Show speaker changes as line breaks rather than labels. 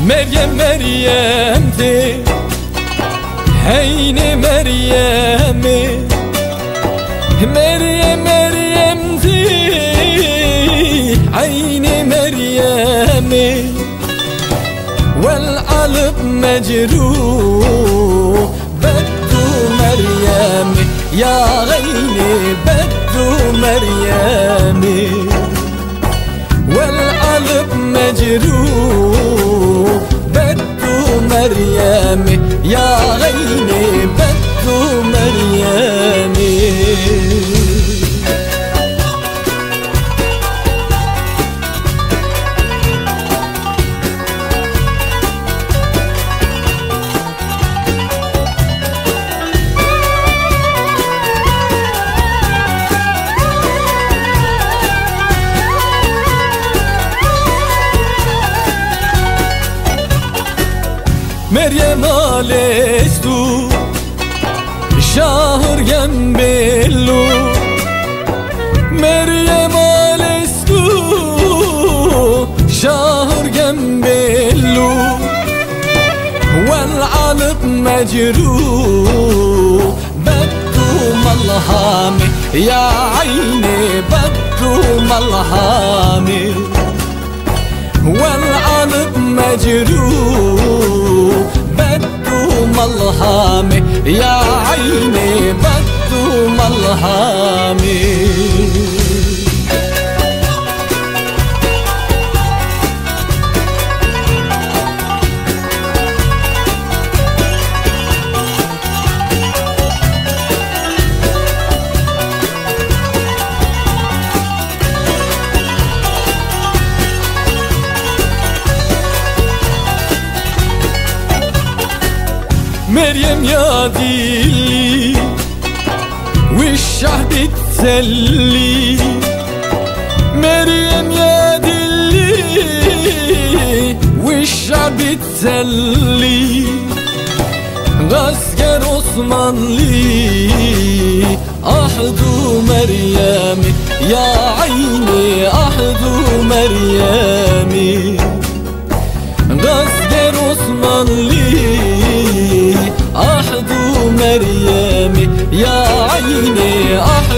Meryem Meryem'di, heyni Meryem'i. Meryem Meryem'di, ayni Meryem'i. والقلب مجروح بده مريمي، يا عيني بده مريمي. والقلب مجروح بده مريمي، يا عيني بده مريمي. Meryem alestu şahır yembellu. Meryem alestu şahır yembellu. والعلب مجروح بدو ملهامي، يا عيني بدو ملهامي. والقلب مجروح بده ملهامي، يا عيني بده ملهامي. مريم يا ديلي والشعب تسلي. مريم يا ديلي والشعب تسلي. عسكر عثمانلي أحدو مريمي، يا عيني أحدو مريمي. عسكر عثمانلي أحدو مريمي، يا عيني أحدو